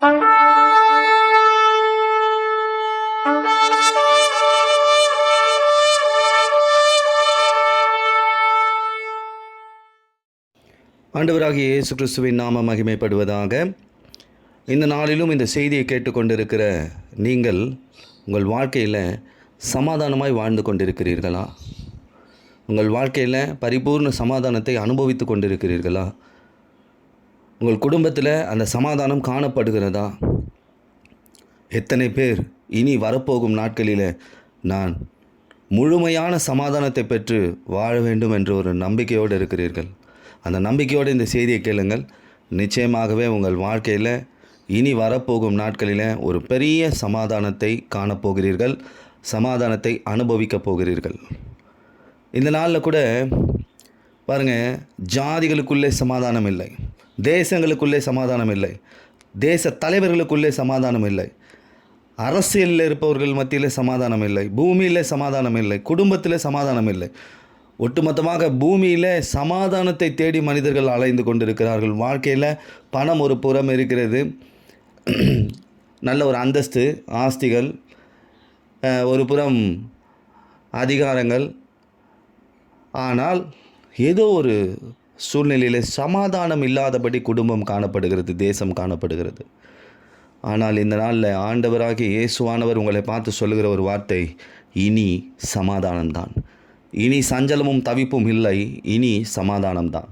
ஆண்டவராகிய இயேசு கிறிஸ்துவின் நாமம் மகிமைப்படுவதாக. இந்த நாளிலும் இந்த செய்தியை கேட்டுக்கொண்டிருக்கிற நீங்கள் உங்கள் வாழ்க்கையில் சமாதானமாய் வாழ்ந்து கொண்டிருக்கிறீர்களா? உங்கள் வாழ்க்கையில் பரிபூர்ண சமாதானத்தை அனுபவித்து கொண்டிருக்கிறீர்களா? உங்கள் குடும்பத்தில் அந்த சமாதானம் காணப்படுகிறதா? எத்தனை பேர் இனி வரப்போகும் நாட்களில் நான் முழுமையான சமாதானத்தை பெற்று வாழ வேண்டும் என்ற ஒரு நம்பிக்கையோடு இருக்கிறீர்கள்? அந்த நம்பிக்கையோடு இந்த செய்தியை கேளுங்கள். நிச்சயமாகவே உங்கள் வாழ்க்கையில் இனி வரப்போகும் நாட்களில் ஒரு பெரிய சமாதானத்தை காணப்போகிறீர்கள், சமாதானத்தை அனுபவிக்கப் போகிறீர்கள். இந்த நாளில் கூட பாருங்கள், ஜாதிகளுக்குள்ளே சமாதானம் இல்லை, தேசங்களுக்குள்ளே சமாதானம் இல்லை, தேச தலைவர்களுக்குள்ளே சமாதானம் இல்லை, அரசியலில் இருப்பவர்கள் மத்தியில் சமாதானம் இல்லை, பூமியில் சமாதானம் இல்லை, குடும்பத்தில் சமாதானம் இல்லை. ஒட்டுமொத்தமாக பூமியில் சமாதானத்தை தேடி மனிதர்கள் அலைந்து கொண்டிருக்கிறார்கள். வாழ்க்கையில் பணம் ஒரு புறம் இருக்கிறது, நல்ல ஒரு அந்தஸ்து, ஆஸ்திகள் ஒரு புறம், அதிகாரங்கள். ஆனால் ஏதோ ஒரு சூழ்நிலையில் சமாதானம் இல்லாதபடி குடும்பம் காணப்படுகிறது, தேசம் காணப்படுகிறது. ஆனால் இந்த நாளில் ஆண்டவராகிய இயேசுவானவர் உங்களை பார்த்து சொல்லுகிற ஒரு வார்த்தை, இனி சமாதானம்தான், இனி சஞ்சலமும் தவிப்பும் இல்லை, இனி சமாதானம்தான்.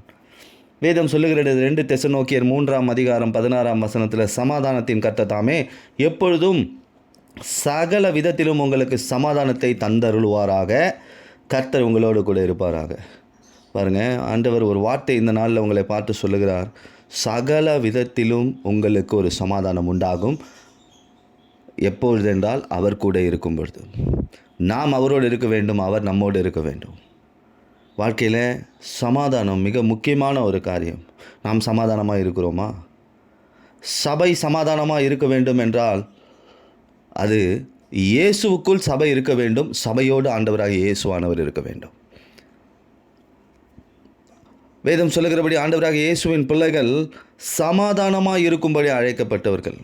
வேதம் சொல்லுகிறது 2 தெசலோனிக்கேயர் 3:16 சமாதானத்தின் கர்த்தர் தாமே எப்பொழுதும் சகல விதத்திலும் உங்களுக்கு சமாதானத்தை தந்தருளுவாராக, கர்த்தர் உங்களோடு கூட இருப்பாராக. பாருங்கள், ஆண்டவர் ஒரு வார்த்தை இந்த நாளில் உங்களை பார்த்து சொல்லுகிறார், சகல விதத்திலும் உங்களுக்கு ஒரு சமாதானம் உண்டாகும். எப்பொழுதென்றால் அவர் கூட இருக்கும் பொழுது. நாம் அவரோடு இருக்க வேண்டும், அவர் நம்மோடு இருக்க வேண்டும். வாழ்க்கையில் சமாதானம் மிக முக்கியமான ஒரு காரியம். நாம் சமாதானமாக இருக்கிறோமா? சபை சமாதானமாக இருக்க வேண்டும் என்றால் அது இயேசுவுக்குள் சபை இருக்க வேண்டும், சபையோடு ஆண்டவராகிய இயேசுவானவர் இருக்க வேண்டும். வேதம் சொல்லுகிறபடி ஆண்டவராகிய இயேசுவின் பிள்ளைகள் சமாதானமாக இருக்கும்படி அழைக்கப்பட்டவர்கள்.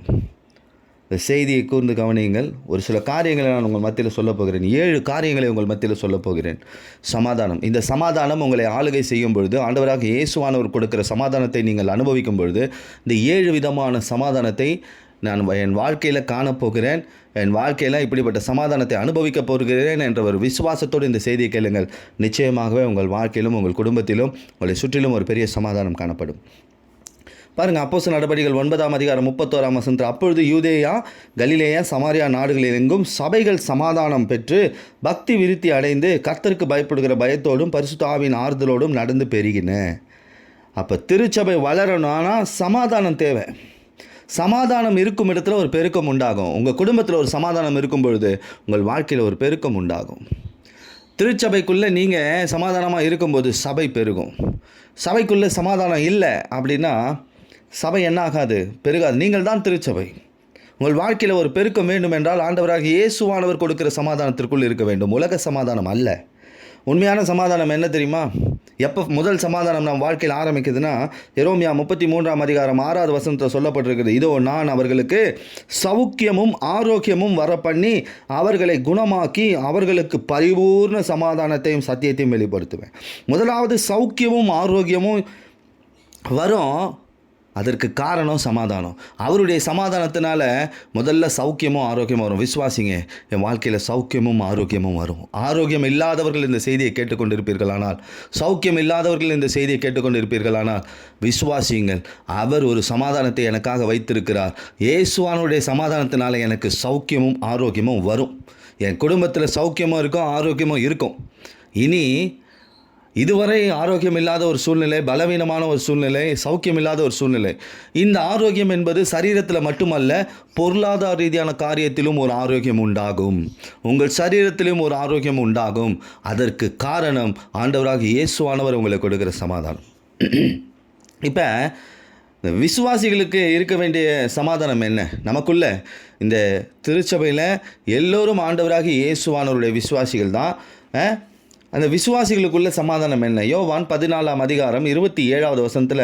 இந்த செய்தியை கூர்ந்து கவனியுங்கள். ஒரு சில காரியங்களை நான் உங்கள் மத்தியில் சொல்லப் போகிறேன். 7 காரியங்களை உங்கள் மத்தியில் சொல்லப் போகிறேன். சமாதானம். இந்த சமாதானம் உங்களை ஆளுகை செய்யும் பொழுது, ஆண்டவராக இயேசுவானவர் கொடுக்கிற சமாதானத்தை நீங்கள் அனுபவிக்கும் பொழுது, இந்த 7 விதமான சமாதானத்தை நான் என் வாழ்க்கையில் காணப்போகிறேன், என் வாழ்க்கையில் இப்படிப்பட்ட சமாதானத்தை அனுபவிக்கப் போகிறேன் என்ற ஒரு விசுவாசத்தோடு இந்த செய்தியை கேளுங்கள். நிச்சயமாகவே உங்கள் வாழ்க்கையிலும் உங்கள் குடும்பத்திலும் உங்களை சுற்றிலும் ஒரு பெரிய சமாதானம் காணப்படும். பாருங்கள், அப்போஸ்தலர் நடபடிகள் 9:31 அப்பொழுது யூதேயா, கலிலேயா, சமாரியா நாடுகளிலெங்கும் சபைகள் சமாதானம் பெற்று பக்தி விருத்தி அடைந்து கர்த்தருக்கு பயப்படுகிற பயத்தோடும் பரிசுத்த ஆவியின் ஆறுதலோடும் நடந்து பெருகின. அப்போ திருச்சபை வளரணும்னா சமாதானம் தேவை. சமாதானம் இருக்கும் இடத்துல ஒரு பெருக்கம் உண்டாகும். உங்கள் குடும்பத்தில் ஒரு சமாதானம் இருக்கும் பொழுது உங்கள் வாழ்க்கையில் ஒரு பெருக்கம் உண்டாகும். திருச்சபைக்குள்ளே நீங்கள் சமாதானமாக இருக்கும்போது சபை பெருகும். சபைக்குள்ளே சமாதானம் இல்லை அப்படின்னா சபை என்ன ஆகாது? பெருகாது. நீங்கள் தான் திருச்சபை. உங்கள் வாழ்க்கையில் ஒரு பெருக்கம் வேண்டும் என்றால் ஆண்டவராக இயேசுவானவர் கொடுக்கிற சமாதானத்திற்குள் இருக்க வேண்டும், உலக சமாதானம் அல்ல. உண்மையான சமாதானம் என்ன தெரியுமா? எப்போ முதல் சமாதானம் நம் வாழ்க்கையில் ஆரம்பிக்குதுன்னா, எரேமியா 33:6 சொல்லப்பட்டிருக்கிறது, இதோ நான் அவர்களுக்கு சௌக்கியமும் ஆரோக்கியமும் வரப்பண்ணி அவர்களை குணமாக்கி அவர்களுக்கு பரிபூர்ண சமாதானத்தையும் சத்தியத்தையும் வெளிப்படுத்துவேன். முதலாவது சௌக்கியமும் ஆரோக்கியமும் வரும். அதற்கு காரணம் சமாதானம். அவருடைய சமாதானத்தினால முதல்ல சௌக்கியமும் ஆரோக்கியமும் வரும். விசுவாசிங்க, என் வாழ்க்கையில் சௌக்கியமும் ஆரோக்கியமும் வரும். ஆரோக்கியம் இல்லாதவர்கள் இந்த செய்தியை கேட்டுக்கொண்டிருப்பீர்களானால், சௌக்கியம் இல்லாதவர்கள் இந்த செய்தியை கேட்டுக்கொண்டிருப்பீர்களானால் விசுவாசியுங்கள், அவர் ஒரு சமாதானத்தை எனக்காக வைத்திருக்கிறார். இயேசுவானுடைய சமாதானத்தினால எனக்கு சௌக்கியமும் ஆரோக்கியமும் வரும். என் குடும்பத்தில் சௌக்கியமும் இருக்கும், ஆரோக்கியமும் இருக்கும். இனி இதுவரை ஆரோக்கியம் இல்லாத ஒரு சூழ்நிலை, பலவீனமான ஒரு சூழ்நிலை, சௌக்கியம் இல்லாத ஒரு சூழ்நிலை. இந்த ஆரோக்கியம் என்பது சரீரத்தில் மட்டுமல்ல, பொருளாதார ரீதியான காரியத்திலும் ஒரு ஆரோக்கியம் உண்டாகும். உங்கள் சரீரத்திலும் ஒரு ஆரோக்கியம் உண்டாகும். அதற்கு காரணம் ஆண்டவராக இயேசுவானவர் உங்களுக்கு கொடுக்கிற சமாதானம். இப்போ விசுவாசிகளுக்கு இருக்க வேண்டிய சமாதானம் என்ன? நமக்குள்ள இந்த திருச்சபையில் எல்லோரும் ஆண்டவராக இயேசுவானவருடைய விசுவாசிகள் தான். அந்த விசுவாசிகளுக்குள்ள சமாதானம் என்ன? யோவான் 14ஆம் அதிகாரம் 27வது வசனத்தில்,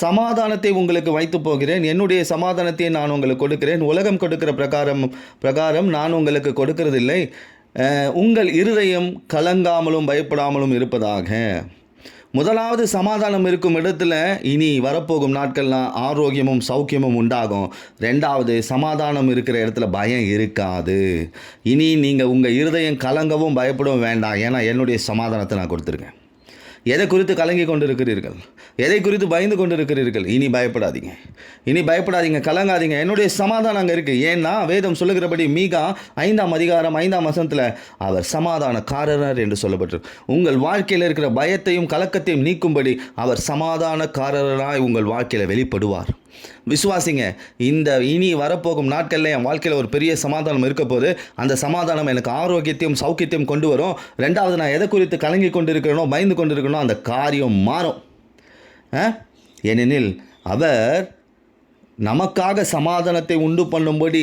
சமாதானத்தை உங்களுக்கு வைத்து போகிறேன், என்னுடைய சமாதானத்தை நான் உங்களுக்கு கொடுக்கிறேன், உலகம் கொடுக்கிற பிரகாரம் நான் உங்களுக்கு கொடுக்கிறதில்லை, உங்கள் இருதயம் கலங்காமலும் பயப்படாமலும் இருப்பதாக. முதலாவது சமாதானம் இருக்கும் இடத்துல இனி வரப்போகும் நாட்கள்லாம் ஆரோக்கியமும் சௌக்கியமும் உண்டாகும். ரெண்டாவது, சமாதானம் இருக்கிற இடத்துல பயம் இருக்காது. இனி நீங்கள் உங்கள் இருதயம் கலங்கவும் பயப்படவும் வேண்டாம், ஏன்னா என்னுடைய சமாதானத்தை நான் கொடுத்துருக்கேன். எதை குறித்து கலங்கி கொண்டிருக்கிறீர்கள்? எதை குறித்து பயந்து கொண்டிருக்கிறீர்கள்? இனி பயப்படாதீங்க, கலங்காதீங்க, என்னுடைய சமாதானம் அங்கே இருக்குது. ஏன்னா வேதம் சொல்லுகிறபடி மீகா 5ஆம் அதிகாரம் 5ஆம் வசனத்தில் அவர் சமாதானக்காரர் என்று சொல்லப்பட்டிருக்கு. உங்கள் வாழ்க்கையில் இருக்கிற பயத்தையும் கலக்கத்தையும் நீக்கும்படி அவர் சமாதானக்காரராய் உங்கள் வாழ்க்கையில் வெளிப்படுவார். விசுவாசிங்க, இந்த இனி வரப்போகும் நாட்களில் என் வாழ்க்கையில் ஒரு பெரிய சமாதானம் இருக்க போது, அந்த சமாதானம் எனக்கு ஆரோக்கியத்தையும் சௌக்கியத்தையும் கொண்டு வரும். ரெண்டாவது, நான் எதை குறித்து கலங்கி கொண்டிருக்கிறேனோ பயந்து கொண்டிருக்கிறேனோ அந்த காரியம் மாறும். ஏனெனில் அவர் நமக்காக சமாதானத்தை உண்டு பண்ணும்படி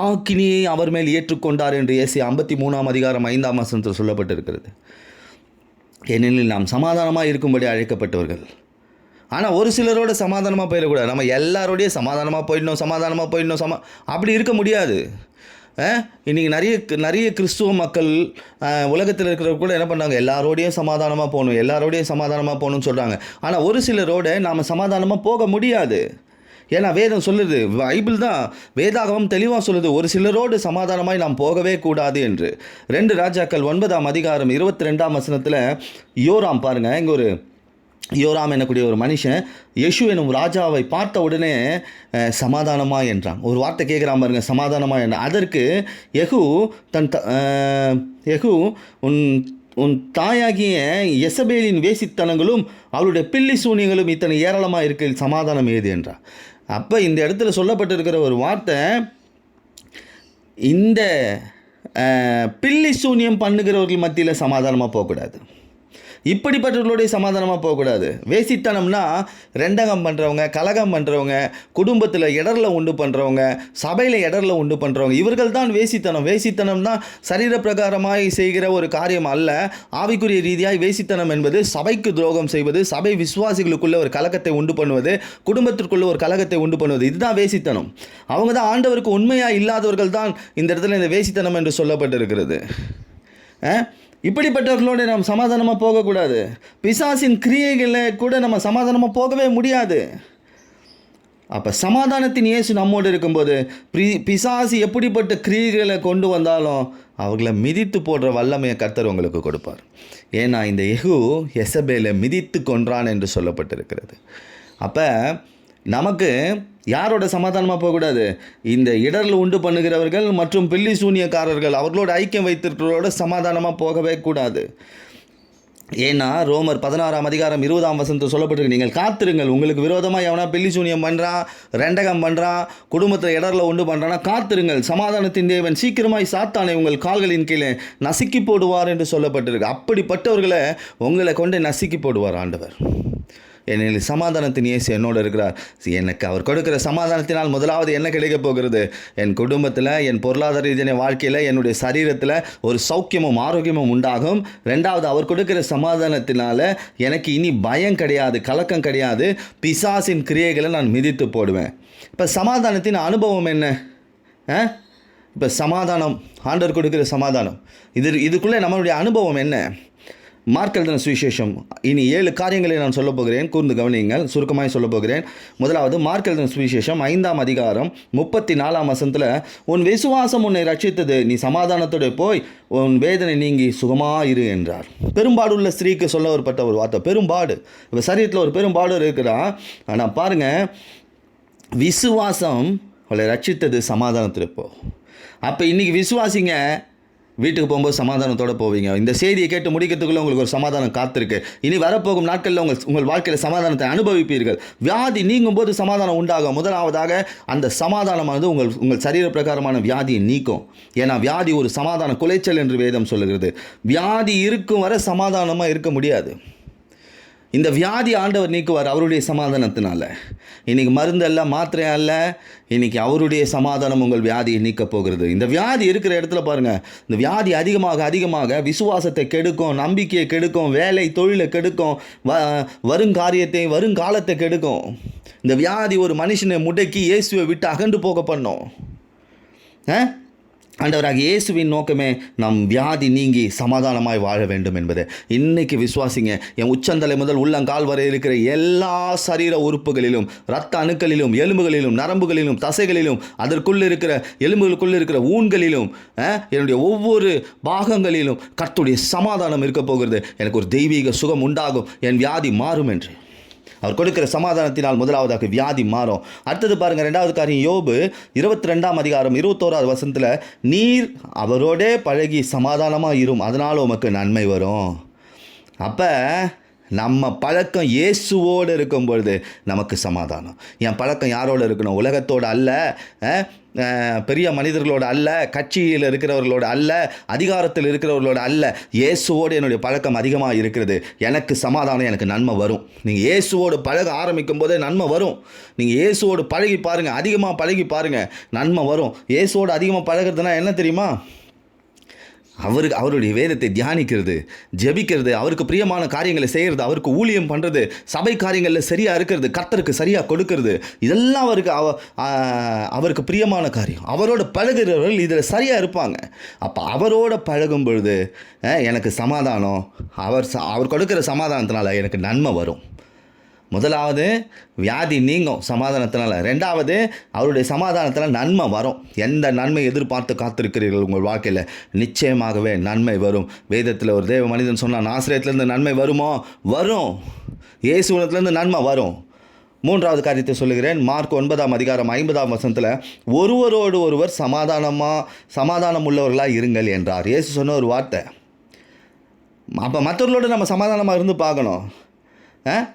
ஆக்கினியை அவர் மேல் ஏற்றுக்கொண்டார் என்று ஏசாயா 53ஆம் அதிகாரம் 5ஆம் வசனத்தில் சொல்லப்பட்டிருக்கிறது. ஏனெனில் நாம் சமாதானமாக இருக்கும்படி அழைக்கப்பட்டவர்கள். ஆனால் ஒரு சிலரோட சமாதானமாக போயிடக்கூடாது. நம்ம எல்லாரோடையே சமாதானமாக போயிடணும் அப்படி இருக்க முடியாது. இன்றைக்கி நிறைய கிறிஸ்துவ மக்கள் உலகத்தில் இருக்கிறவங்க கூட என்ன பண்ணாங்க, எல்லாரோடையும் சமாதானமாக போகணும்னு சொல்கிறாங்க. ஆனால் ஒரு சிலரோட நாம் சமாதானமாக போக முடியாது. ஏன்னா வேதம் சொல்லுது, பைபிள் தான், வேதாகமம் தெளிவாக சொல்லுது, ஒரு சிலரோடு சமாதானமாய் நாம் போகவே கூடாது என்று. 2 ராஜாக்கள் 9ஆம் அதிகாரம் 22ஆம் வசனத்தில் யோராம் பாருங்கள், இங்கே ஒரு யோராம் என்னக்கூடிய ஒரு மனுஷன் யெஷு எனும் ராஜாவை பார்த்த உடனே சமாதானமா என்றான். ஒரு வார்த்தை கேட்குறான் பாருங்க, சமாதானமா என்ன. அதற்கு யெகூ உன் தாயாகிய யெசபேலின் வேசித்தனங்களும் அவளுடைய பில்லி சூனியங்களும் இத்தனை ஏராளமாக இருக்கையில் சமாதானம் ஏது என்றான். அப்போ இந்த இடத்துல சொல்லப்பட்டிருக்கிற ஒரு வார்த்தை, இந்த பில்லி சூனியம் பண்ணுகிறவர்கள் மத்தியில் சமாதானமாக போகக்கூடாது, இப்படிப்பட்டவர்களுடைய சமாதானமாக போகக்கூடாது. வேசித்தனம்னா ரெண்டகம் பண்ணுறவங்க, கலகம் பண்ணுறவங்க, குடும்பத்தில் இடரில் உண்டு பண்ணுறவங்க, சபையில் இடரில் உண்டு பண்ணுறவங்க, இவர்கள் தான் வேசித்தனம் தான் சரீர பிரகாரமாய் செய்கிற ஒரு காரியம் அல்ல. ஆவிக்குரிய ரீதியாய் வேசித்தனம் என்பது சபைக்கு துரோகம் செய்வது, சபை விசுவாசிகளுக்குள்ளே ஒரு கலக்கத்தை உண்டு பண்ணுவது, குடும்பத்திற்குள்ளே ஒரு கலக்கத்தை உண்டு பண்ணுவது, இதுதான் வேசித்தனம். அவங்க தான் ஆண்டவருக்கு உண்மையாக இல்லாதவர்கள் தான் இந்த இடத்துல இந்த வேசித்தனம் என்று சொல்லப்பட்டிருக்கிறது. இப்படிப்பட்டவர்களோடு நாம் சமாதானமாக போகக்கூடாது. பிசாசின் கிரியைகளில் கூட நம்ம சமாதானமாக போகவே முடியாது. அப்போ சமாதானத்தின் இயேசு நம்மோடு இருக்கும்போது பிசாசு எப்படிப்பட்ட கிரியைகளை கொண்டு வந்தாலும் அவர்களை மிதித்து போடுற வல்லமையை கர்த்தர் உங்களுக்கு கொடுப்பார். ஏன்னா இந்த யெகூ யெசபேலை மிதித்து கொன்றான் என்று சொல்லப்பட்டிருக்கிறது. அப்போ நமக்கு யாரோட சமாதானமாக போகக்கூடாது? இந்த இடரில் உண்டு பண்ணுகிறவர்கள் மற்றும் பில்லி சூனியக்காரர்கள், அவர்களோட ஐக்கியம் வைத்திருக்கிறவரோட சமாதானமாக போகவே கூடாது. ஏன்னா ரோமர் 16ஆம் அதிகாரம் 20ஆம் வசனத்தில் சொல்லப்பட்டிருக்கு, நீங்கள் காத்திருங்கள், உங்களுக்கு விரோதமாக எவனா பில்லி சூனியம் பண்ணுறான், ரெண்டகம் பண்ணுறான், குடும்பத்தில் இடரில் உண்டு பண்ணுறான்னா காத்திருங்கள், சமாதானத்தின் தேவன் சீக்கிரமாய் சாத்தானை உங்கள் கால்களின் கீழே நசுக்கி போடுவார் என்று சொல்லப்பட்டிருக்கு. அப்படிப்பட்டவர்களை உங்களை கொண்டு நசுக்கி போடுவார் ஆண்டவர். ஏனெனில் சமாதானத்தின் இயேசு என்னோடு இருக்கிறார். எனக்கு அவர் கொடுக்கிற சமாதானத்தினால் முதலாவது என்ன கிடைக்கப் போகிறது? என் குடும்பத்தில், என் பொருளாதார ரீதியான வாழ்க்கையில், என்னுடைய சரீரத்தில் ஒரு சௌக்கியமும் ஆரோக்கியமும் உண்டாகும். ரெண்டாவது, அவர் கொடுக்கிற சமாதானத்தினால் எனக்கு இனி பயம் கிடையாது, கலக்கம் கிடையாது, பிசாசின் கிரியைகளை நான் மிதித்து போடுவேன். இப்போ சமாதானத்தின் அனுபவம் என்ன? இப்போ சமாதானம், ஆண்டவர் கொடுக்கிற சமாதானம், இதுக்குள்ளே நம்மளுடைய அனுபவம் என்ன? மார்க் எழுதின சுவிசேஷம், இனி 7 காரியங்களை நான் சொல்ல போகிறேன், கூர்ந்து கவனியுங்கள், சுருக்கமாய் சொல்ல போகிறேன். முதலாவது, மார்க் எழுதின சுவிசேஷம் 5ஆம் அதிகாரம் 34ஆம் வசனத்தில், உன் விசுவாசம் உன்னை ரட்சித்தது, நீ சமாதானத்தோடு போய் உன் வேதனை நீங்கி சுகமாயிரு என்றார். பெரும்பாடுள்ள ஸ்திரீக்கு சொல்லப்பட்ட ஒரு வார்த்தை, பெரும்பாடு. இப்போ சரீரத்தில் ஒரு பெரும்பாடு இருக்கிறா. ஆனால் பாருங்கள், விசுவாசம் அவளை ரட்சித்தது, சமாதானத்தில் போ. அப்போ இன்றைக்கி விசுவாசிங்க வீட்டுக்கு போகும்போது சமாதானத்தோடு போவீங்க. இந்த செய்தியை கேட்டு முடிக்கிறதுக்குள்ளே உங்களுக்கு ஒரு சமாதானம் காத்திருக்கு. இனி வரப்போகும் நாட்களில் உங்கள் வாழ்க்கையில் சமாதானத்தை அனுபவிப்பீர்கள். வியாதி நீங்கும் போது சமாதானம் உண்டாகும். முதலாவதாக அந்த சமாதானமானது உங்கள் சரீர பிரகாரமான வியாதியை நீக்கும். ஏன்னா வியாதி ஒரு சமாதான குலைச்சல் என்று வேதம் சொல்லுகிறது. வியாதி இருக்கும் வரை சமாதானமாக இருக்க முடியாது. இந்த வியாதி ஆண்டவர் நீக்குவார் அவருடைய சமாதானத்தினால. இன்றைக்கி மருந்து அல்ல, மாத்திரை அல்ல, இன்றைக்கி அவருடைய சமாதானம் உங்கள் வியாதியை நீக்கப் போகிறது. இந்த வியாதி இருக்கிற இடத்துல பாருங்கள், இந்த வியாதி அதிகமாக அதிகமாக விசுவாசத்தை கெடுக்கும், நம்பிக்கையை கெடுக்கும், வேலை தொழிலை கெடுக்கும், வருங்காரியத்தை வருங்காலத்தை கெடுக்கும். இந்த வியாதி ஒரு மனுஷனை முடக்கி இயேசுவை விட்டு அகன்று போக பண்ணும். ஆண்டவராக இயேசுவின் நோக்கமே நம் வியாதி நீங்கி சமாதானமாய் வாழ வேண்டும் என்பது. இன்றைக்கி விசுவாசிங்க, என் உச்சந்தலை முதல் உள்ளங்கால் வரை இருக்கிற எல்லா சரீர உறுப்புகளிலும், இரத்த அணுக்களிலும், எலும்புகளிலும், நரம்புகளிலும், தசைகளிலும், அதற்குள்ளே இருக்கிற எலும்புகளுக்குள்ளே இருக்கிற ஊன்களிலும், என்னுடைய ஒவ்வொரு பாகங்களிலும் கர்த்தருடைய சமாதானம் இருக்க போகிறது. எனக்கு ஒரு தெய்வீக சுகம் உண்டாகும், என் வியாதி மாறும் என்று அவர் கொடுக்கிற சமாதானத்தினால் முதலாவதாக வியாதி மாறும். அடுத்தது பாருங்கள், 2வது காரியம், யோபு 22ஆம் அதிகாரம் 21வது வசனத்தில், நீர் அவரோடே பழகி சமாதானமாக இரும், அதனால் உமக்கு நன்மை வரும். அப்போ நம்ம பழக்கம் இயேசுவோடு இருக்கும் பொழுது நமக்கு சமாதானம். என் பழக்கம் யாரோடு இருக்கணும்? உலகத்தோடு அல்ல, பெரிய மனிதர்களோடு அல்ல, கட்சியில் இருக்கிறவர்களோடு அல்ல, அதிகாரத்தில் இருக்கிறவர்களோடு அல்ல. இயேசுவோடு என்னுடைய பழக்கம் அதிகமாக இருக்கிறது. எனக்கு சமாதானம், எனக்கு நன்மை வரும். நீங்கள் இயேசுவோடு பழக ஆரம்பிக்கும் போதே நன்மை வரும். நீங்கள் இயேசுவோடு பழகி பாருங்கள், அதிகமாக பழகி பாருங்கள், நன்மை வரும். இயேசுவோடு அதிகமாக பழகிறதுனா என்ன தெரியுமா? அவருடைய வேதத்தை தியானிக்கிறது, ஜெபிக்கிறது, அவருக்கு பிரியமான காரியங்களை செய்கிறது, அவருக்கு ஊழியம் பண்ணுறது, சபை காரியங்களில் சரியாக இருக்கிறது, கர்த்தருக்கு சரியாக கொடுக்கறது, இதெல்லாம் அவருக்கு பிரியமான காரியம். அவரோட பழகிறவர்கள் இதில் சரியாக இருப்பாங்க. அப்போ அவரோட பழகும் பொழுது எனக்கு சமாதானம், அவர் கொடுக்குற சமாதானத்தினால எனக்கு நன்மை வரும். முதலாவது வியாதி நீங்கும் சமாதானத்தினால. 2வது அவருடைய சமாதானத்தில் நன்மை வரும். எந்த நன்மை எதிர்பார்த்து காத்திருக்கிறீர்கள் உங்கள் வாழ்க்கையில், நிச்சயமாகவே நன்மை வரும். வேதத்தில் ஒரு தேவ மனிதன் சொன்னான், நாசரேத்திலேருந்து நன்மை வருமோ? வரும். இயேசுவிடத்துலேருந்து நன்மை வரும். 3வது காரியத்தை சொல்லுகிறேன். மார்க் 9ஆம் அதிகாரம் 50ஆம் வசனத்தில், ஒருவரோடு ஒருவர் சமாதானம் உள்ளவர்களாக இருங்கள் என்றார். இயேசு சொன்ன ஒரு வார்த்தை. அப்போ மற்றவர்களோடு நம்ம சமாதானமாக இருந்து பார்க்கணும்.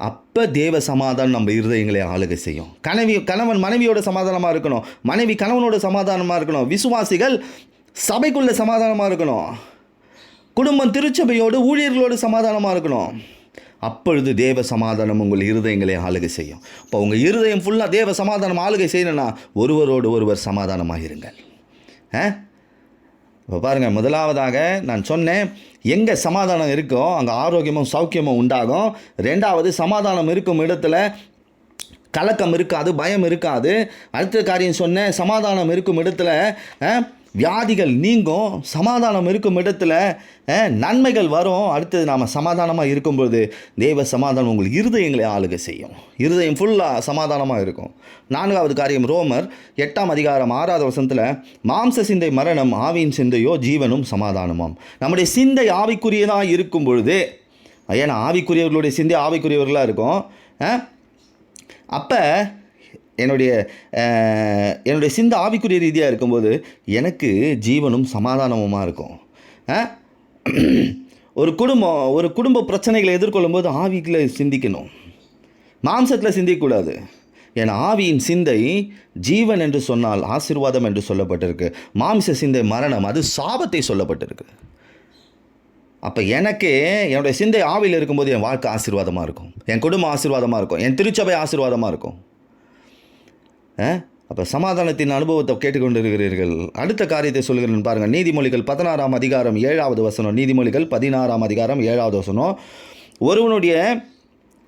அப்போ தேவ சமாதானம் நம்ம இருதயங்களை ஆளுகை செய்யும். கணவன் மனைவியோட சமாதானமாக இருக்கணும், மனைவி கணவனோட சமாதானமாக இருக்கணும், விசுவாசிகள் சபைக்குள்ளே சமாதானமாக இருக்கணும், குடும்பம் திருச்சபையோடு ஊழியர்களோடு சமாதானமாக இருக்கணும். அப்பொழுது தேவ சமாதானம் உங்கள் இருதயங்களை ஆளுகை செய்யும். இப்போ உங்கள் இருதயம் ஃபுல்லாக தேவ சமாதானம் ஆளுகை செய்யணும்னா ஒருவரோடு ஒருவர் சமாதானமாக இருங்கள். இப்போ பாருங்கள், முதலாவதாக நான் சொன்னேன், எங்கே சமாதானம் இருக்கோ அங்கே ஆரோக்கியமும் சௌக்கியமும் உண்டாகும். 2வது சமாதானம் இருக்கும் இடத்துல கலக்கம் இருக்காது, பயம் இருக்காது. அடுத்த காரியம் சொன்னேன், சமாதானம் இருக்கும் இடத்துல வியாதிகள் நீங்கும், சமாதானம் இருக்கும் இடத்துல நன்மைகள் வரும். அடுத்தது நாம் சமாதானமாக இருக்கும்பொழுது தேவ சமாதானம் உங்கள் இருதயங்களை ஆளுகை செய்யும். இருதயம் ஃபுல்லாக சமாதானமாக இருக்கும். 4வது காரியம், ரோமர் 8ஆம் அதிகாரம் 6வது வசனத்தில், மாம்ச சிந்தை மரணம், ஆவியின் சிந்தையோ ஜீவனும் சமாதானமும். நம்முடைய சிந்தை ஆவிக்குரியதாக இருக்கும் பொழுது, ஏன்னா ஆவிக்குரியவர்களுடைய சிந்தை ஆவிக்குரியவர்களாக இருக்கும். அப்போ என்னுடைய சிந்தை ஆவிக்குரிய ரீதியாக இருக்கும்போது எனக்கு ஜீவனும் சமாதானமுமாக இருக்கும். ஒரு குடும்ப பிரச்சனைகளை எதிர்கொள்ளும் போது ஆவிக்குள்ள சிந்திக்கணும், மாம்சத்தில் சிந்திக்கக்கூடாது. ஏன்னா ஆவியின் சிந்தை ஜீவன் என்று சொன்னால் ஆசீர்வாதம் என்று சொல்லப்பட்டிருக்கு, மாம்ச சிந்தை மரணம், அது சாபத்தை சொல்லப்பட்டிருக்கு. அப்போ என்னுடைய சிந்தை ஆவியில் இருக்கும்போது என் வாழ்க்கை ஆசீர்வாதமாக இருக்கும், என் குடும்பம் ஆசீர்வாதமாக இருக்கும், என் திருச்சபை ஆசீர்வாதமாக இருக்கும். அப்போ சமாதானத்தின் அனுபவத்தை கேட்டுக்கொண்டிருக்கிறீர்கள். அடுத்த காரியத்தை சொல்கிறேன் பாருங்கள். நீதிமொழிகள் 16ஆம் அதிகாரம் 7வது வசனம். நீதிமொழிகள் 16ஆம் அதிகாரம் 7வது வசனம், ஒருவனுடைய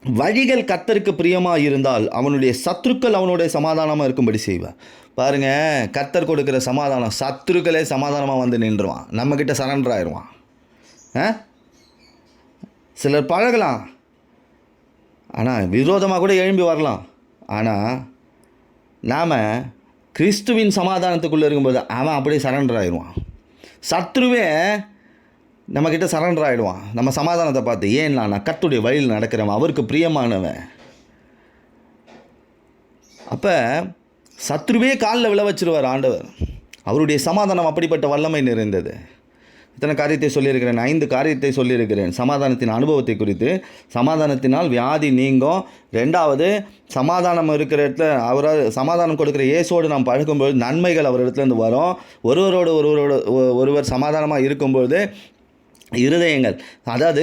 வழிகள் கர்த்தருக்கு பிரியமாக இருந்தால் அவனுடைய சத்துருக்கள் அவனுடைய சமாதானமாக இருக்கும்படி செய்வார். பாருங்கள், கர்த்தர் கொடுக்குற சமாதானம், சத்துருக்களே சமாதானமாக வந்து நின்றுவான், நம்மக்கிட்ட சரண்டர் ஆயிடுவான். சிலர் பழகலாம், ஆனால் விரோதமாக கூட எழும்பி வரலாம். ஆனால் நாம் கிறிஸ்துவின் சமாதானத்துக்குள்ளே இருக்கும்போது அவன் அப்படியே சரண்டர் ஆகிடுவான். சத்ருவே நம்மக்கிட்ட சரண்டர் ஆகிடுவான் நம்ம சமாதானத்தை பார்த்து. ஏன்னா நான் கர்த்தருடைய வழியில் நடக்கிறவன், அவருக்கு பிரியமானவன். அப்போ சத்ருவே காலில் விழ வச்சிருவார் ஆண்டவர். அவருடைய சமாதானம் அப்படிப்பட்ட வல்லமை நிறைந்தது. இத்தனை காரியத்தை சொல்லியிருக்கிறேன், 5 காரியத்தை சொல்லியிருக்கிறேன் சமாதானத்தின் அனுபவத்தை குறித்து. சமாதானத்தினால் வியாதி நீங்கும். 2வது சமாதானம் இருக்கிற இடத்துல சமாதானம் கொடுக்குற இயேசுவோடு நாம் பழகும்போது நன்மைகள் அவர் இடத்துலேருந்து வரும். ஒருவர் சமாதானமாக இருக்கும்பொழுது இருதயங்கள், அதாவது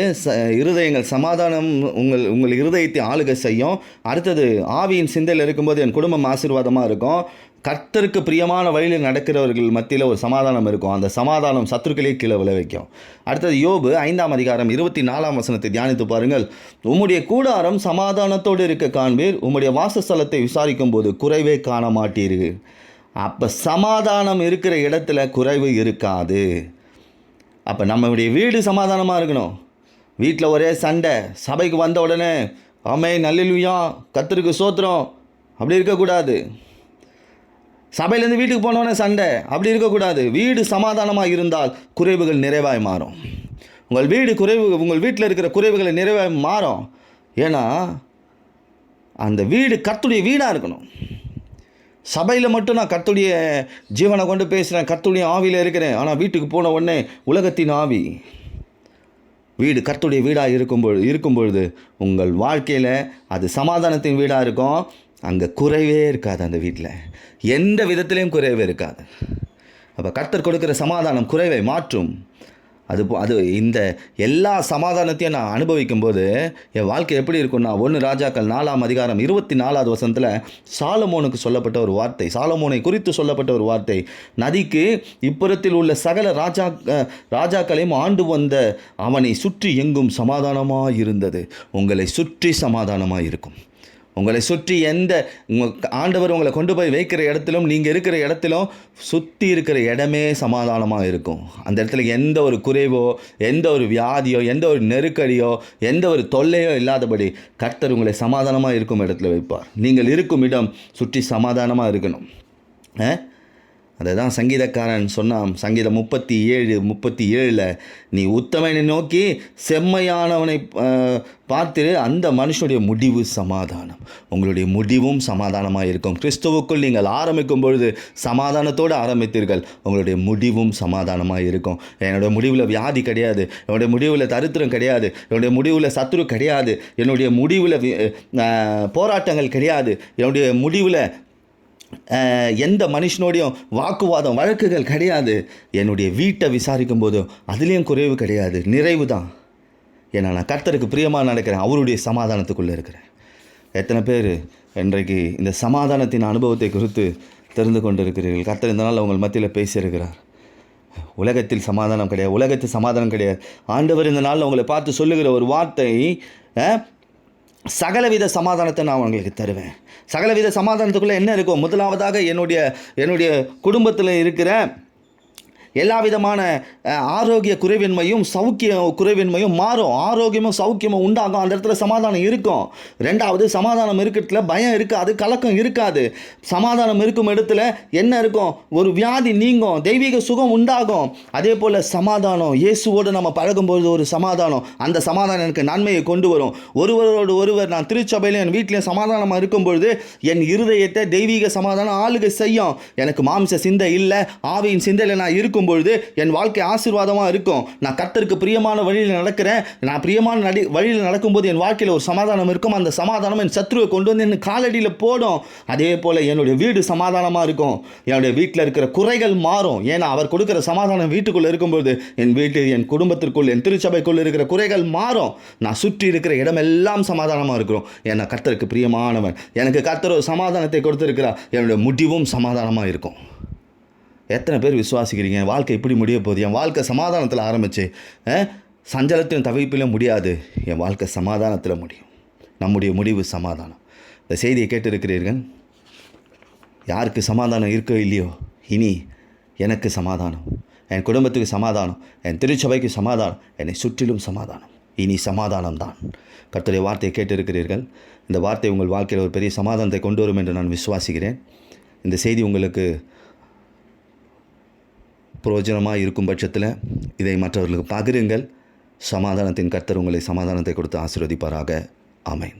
இருதயங்கள் சமாதானம் உங்கள் இருதயத்தை ஆளுகை செய்யும். அடுத்தது ஆவியின் சிந்தையில் இருக்கும்போது என் குடும்பம் ஆசீர்வாதமாக இருக்கும். கர்த்தருக்கு பிரியமான வழியில் நடக்கிறவர்கள் மத்தியில் ஒரு சமாதானம் இருக்கும். அந்த சமாதானம் சத்துருக்களே கீழே விளை வைக்கும். அடுத்தது யோபு 5ஆம் அதிகாரம் 24ஆம் வசனத்தை தியானித்து பாருங்கள். உம்முடைய கூடாரம் சமாதானத்தோடு இருக்க காண்பீர், உம்முடைய வாசஸ்தலத்தை விசாரிக்கும் போது குறைவே காண மாட்டீர்கள். அப்போ சமாதானம் இருக்கிற இடத்துல குறைவு இருக்காது. அப்போ நம்மளுடைய வீடு சமாதானமாக இருக்கணும். வீட்டில் ஒரே சண்டை, சபைக்கு வந்த உடனே ஆமென் அல்லேலூயா கர்த்தருக்கு ஸ்தோத்திரம் அப்படி இருக்கக்கூடாது. சபையிலேருந்து வீட்டுக்கு போனோடனே சண்டை அப்படி இருக்கக்கூடாது. வீடு சமாதானமாக இருந்தால் குறைவுகள் நிறைவாய் மாறும். உங்கள் வீட்டில் இருக்கிற குறைவுகளை நிறைவாய் மாறும். ஏன்னா அந்த வீடு கர்த்தருடைய வீடாக இருக்கணும். சபையில் மட்டும் நான் கர்த்தருடைய ஜீவனை கொண்டு பேசுகிறேன், கர்த்தருடைய ஆவியில் இருக்கிறேன். ஆனால் வீட்டுக்கு போன உடனே உலகத்தின் ஆவி. வீடு கர்த்தருடைய வீடாக இருக்கும் பொழுது உங்கள் வாழ்க்கையில் அது சமாதானத்தின் வீடாக இருக்கும். அங்கே குறைவே இருக்காது. அந்த வீட்டில் எந்த விதத்துலேயும் குறைவே இருக்காது. அப்போ கர்த்தர் கொடுக்குற சமாதானம் குறைவை மாற்றும். அது இந்த எல்லா சமாதானத்தையும் நான் அனுபவிக்கும் போது என் வாழ்க்கை எப்படி இருக்குன்னா, 1 ராஜாக்கள் 4ஆம் அதிகாரம் 24வது வசனத்தில் சாலமோனுக்கு சொல்லப்பட்ட ஒரு வார்த்தை, சாலமோனை குறித்து சொல்லப்பட்ட ஒரு வார்த்தை, நதிக்கு இப்புறத்தில் உள்ள சகல ராஜாக்களையும் ஆண்டு வந்த அவனை சுற்றி எங்கும் சமாதானமாக இருந்தது. உங்களை சுற்றி சமாதானமாக இருக்கும். உங்களை சுற்றி எந்த ஆண்டவர் உங்களை கொண்டு போய் வைக்கிற இடத்திலும், நீங்கள் இருக்கிற இடத்திலும் சுற்றி இருக்கிற இடமே சமாதானமாக இருக்கும். அந்த இடத்துல எந்த ஒரு குறைவோ, எந்த ஒரு வியாதியோ, எந்த ஒரு நெருக்கடியோ, எந்த ஒரு தொல்லையோ இல்லாதபடி கர்த்தர் உங்களை சமாதானமாக இருக்கும் இடத்துல வைப்பார். நீங்கள் இருக்கும் இடம் சுற்றி சமாதானமாக இருக்கணும். அதை தான் சங்கீதக்காரன் சொன்னான். சங்கீதம் 37:37 நீ உத்தமனை நோக்கி செம்மையானவனை பார்த்து அந்த மனுஷனுடைய முடிவு சமாதானம். உங்களுடைய முடிவும் சமாதானமாக இருக்கும். கிறிஸ்துவுக்குள் நீங்கள் ஆரம்பிக்கும் பொழுது சமாதானத்தோடு ஆரம்பித்தீர்கள், உங்களுடைய முடிவும் சமாதானமாக இருக்கும். என்னுடைய முடிவில் வியாதி கிடையாது, என்னுடைய முடிவில் தரித்திரம் கிடையாது, என்னுடைய முடிவில் சத்துரு கிடையாது, என்னுடைய முடிவில் போராட்டங்கள் கிடையாது, என்னுடைய முடிவில் எந்த மனுஷனோடையும் வாக்குவாதம் வழக்குகள் கிடையாது. என்னுடைய வீட்டை விசாரிக்கும் போது அதுலேயும் குறைவு கிடையாது, நிறைவு தான். ஏன்னா நான் கர்த்தருக்கு பிரியமாக நடக்கிறேன், அவருடைய சமாதானத்துக்குள்ளே இருக்கிறேன். எத்தனை பேர் இன்றைக்கு இந்த சமாதானத்தின் அனுபவத்தை குறித்து தெரிந்து கொண்டு இருக்கிறீர்கள்? கர்த்தர் இந்த நாள் உங்கள் மத்தியில் பேசியிருக்கிறார். உலகத்தில் சமாதானம் கிடையாது, உலகத்தில் சமாதானம் கிடையாது. ஆண்டவர் இந்த நாளில் உங்களை பார்த்து சொல்லுகிற ஒரு வார்த்தை, சகலவித சமாதானத்தை நான் உங்களுக்கு தருவேன். சகலவித சமாதானத்துக்குள்ளே என்ன இருக்கும்? முதலாவதாக என்னுடைய குடும்பத்தில் இருக்கிற எல்லா விதமான ஆரோக்கிய குறைவின்மையும் சௌக்கிய குறைவின்மையும் மாறும். ஆரோக்கியமும் சௌக்கியமும் உண்டாகும். அந்த இடத்துல சமாதானம் இருக்கும். ரெண்டாவது, சமாதானம் இருக்கிறதுல பயம் இருக்காது, கலக்கம் இருக்காது. சமாதானம் இருக்கும் இடத்துல என்ன இருக்கும்? ஒரு வியாதி நீங்கும், தெய்வீக சுகம் உண்டாகும். அதே போல் சமாதானம், இயேசுவோடு நம்ம பழகும்போது ஒரு சமாதானம், அந்த சமாதானம் எனக்கு நன்மையை கொண்டு வரும். ஒருவரோடு ஒருவர், நான் திருச்சபையிலும் என் வீட்டிலையும் சமாதானமாக இருக்கும்பொழுது என் இருதயத்தை தெய்வீக சமாதானம் ஆளுகை செய்யும். எனக்கு மாம்ச சிந்தை இல்லை, ஆவியின் சிந்தையில் நான் இருக்கும் பொழுது என் வாழ்க்கை ஆசீர்வாதமாக இருக்கும். நான் கர்த்தருக்கு பிரியமான வழியில் நடக்கிறேன். நான் பிரியமான வழியில் நடக்கும்போது என் வாழ்க்கையில் ஒரு சமாதானம் இருக்கும். அந்த சமாதானம் என் சத்ருவை கொண்டு வந்து என் காலடியில் போடும். அதே போல் என்னுடைய வீடு சமாதானமாக இருக்கும். என்னுடைய வீட்டில் இருக்கிற குறைகள் மாறும். ஏன்னா அவர் கொடுக்குற சமாதானம் வீட்டுக்குள்ளே இருக்கும்போது என் வீட்டு, என் குடும்பத்திற்குள், என் திருச்சபைக்குள் இருக்கிற குறைகள் மாறும். நான் சுற்றி இருக்கிற இடமெல்லாம் சமாதானமாக இருக்கிறோம். ஏன்னா கர்த்தருக்கு பிரியமானவன். எனக்கு கர்த்தர் ஒரு சமாதானத்தை கொடுத்துருக்கிறார். என்னுடைய முடிவும் சமாதானமாக இருக்கும். எத்தனை பேர் விசுவாசிக்கிறீங்க? என் வாழ்க்கை இப்படி முடிய போகுது, என் வாழ்க்கை சமாதானத்தில் ஆரம்பிச்சு சஞ்சலத்திலும் தவிப்பிலும் முடியாது, என் வாழ்க்கை சமாதானத்தில் முடியும். நம்முடைய முடிவு சமாதானம். இந்த செய்தியை கேட்டிருக்கிறீர்கள். யாருக்கு சமாதானம் இருக்கோ இல்லையோ, இனி எனக்கு சமாதானம், என் குடும்பத்துக்கு சமாதானம், என் திருச்சபைக்கு சமாதானம், என்னை சுற்றிலும் சமாதானம். இனி சமாதானம் தான். கர்த்தருடைய வார்த்தையை கேட்டிருக்கிறீர்கள். இந்த வார்த்தை உங்கள் வாழ்க்கையில் ஒரு பெரிய சமாதானத்தை கொண்டு வரும் என்று நான் விசுவாசிக்கிறேன். இந்த செய்தி உங்களுக்கு பிரயோஜனமாக இருக்கும் பட்சத்தில் இதை மற்றவர்களுக்கு பகிருங்கள். சமாதானத்தின் கர்த்தர் உங்களை சமாதானத்தை கொடுத்து ஆசீர்வதிப்பாராக. ஆமென்.